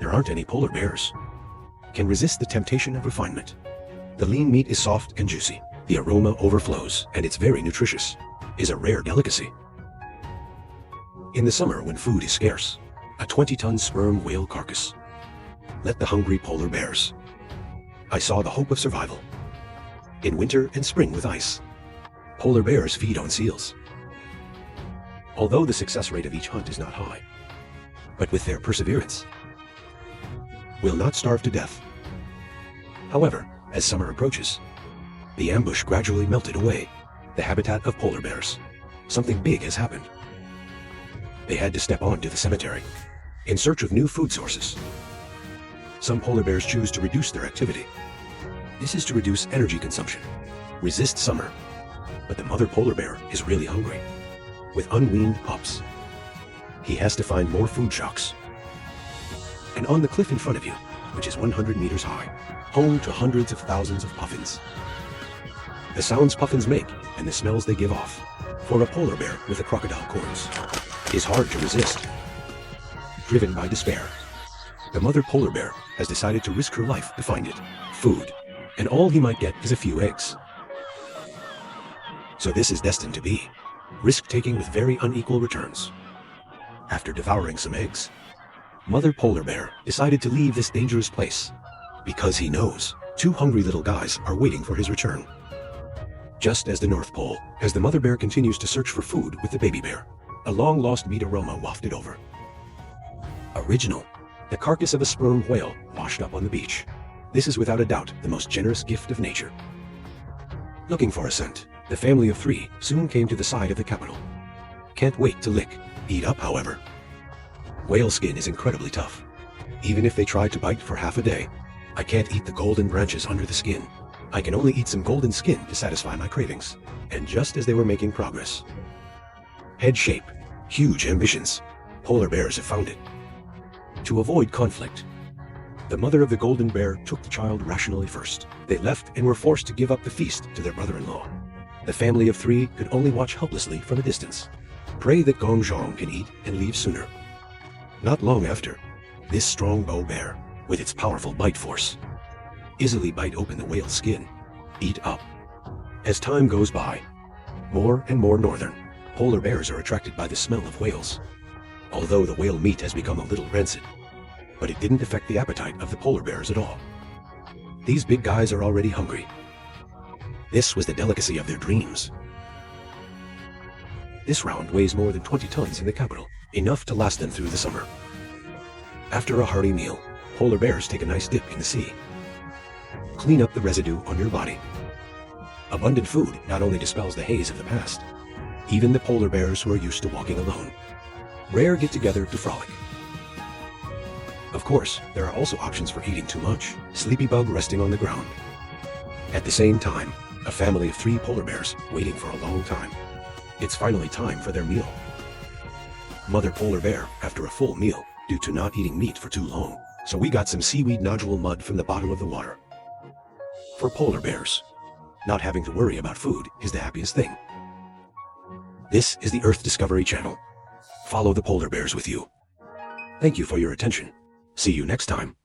there aren't any polar bears, can resist the temptation of refinement. The lean meat is soft and juicy, the aroma overflows, and it's very nutritious, is a rare delicacy. In the summer when food is scarce, a 20-ton sperm whale carcass. Let the hungry polar bears. I saw the hope of survival. In winter and spring with ice, polar bears feed on seals. Although the success rate of each hunt is not high, but with their perseverance, will not starve to death. However, as summer approaches, the ambush gradually melted away, the habitat of polar bears. Something big has happened. They had to step onto the cemetery in search of new food sources. Some polar bears choose to reduce their activity. This is to reduce energy consumption, resist summer. But the mother polar bear is really hungry. With unweaned pups, he has to find more food shocks. And on the cliff in front of you, which is 100 meters high, home to hundreds of thousands of puffins. The sounds puffins make and the smells they give off, for a polar bear with the crocodile corns, is hard to resist. Driven by despair, the mother polar bear has decided to risk her life to find it, food, and all he might get is a few eggs. So this is destined to be risk-taking with very unequal returns. After devouring some eggs, mother polar bear decided to leave this dangerous place because he knows two hungry little guys are waiting for his return. Just as the North Pole, as the mother bear continues to search for food with the baby bear, a long-lost meat aroma wafted over. Original, the carcass of a sperm whale washed up on the beach. This is without a doubt the most generous gift of nature. Looking for a scent, the family of three soon came to the side of the capital. Can't wait to lick, eat up however. Whale skin is incredibly tough. Even if they try to bite for half a day, I can't eat the golden branches under the skin. I can only eat some golden skin to satisfy my cravings. And just as they were making progress, head shape, huge ambitions, polar bears have found it. To avoid conflict, the mother of the golden bear took the child rationally first. They left and were forced to give up the feast to their brother-in-law. The family of three could only watch helplessly from a distance. Pray that Gong Zhong can eat and leave sooner. Not long after, this strong bow bear, with its powerful bite force, easily bite open the whale's skin, eat up. As time goes by, more and more northern polar bears are attracted by the smell of whales. Although the whale meat has become a little rancid, but it didn't affect the appetite of the polar bears at all. These big guys are already hungry. This was the delicacy of their dreams. This round weighs more than 20 tons in the capital, enough to last them through the summer. After a hearty meal, polar bears take a nice dip in the sea. Clean up the residue on your body. Abundant food not only dispels the haze of the past, even the polar bears who are used to walking alone. Rare get together to frolic. Of course, there are also options for eating too much. Sleepy bug resting on the ground. At the same time, a family of three polar bears waiting for a long time. It's finally time for their meal. Mother polar bear after a full meal due to not eating meat for too long. So we got some seaweed nodule mud from the bottom of the water. For polar bears, not having to worry about food is the happiest thing. This is the Earth Discovery Channel. Follow the polar bears with you. Thank you for your attention. See you next time.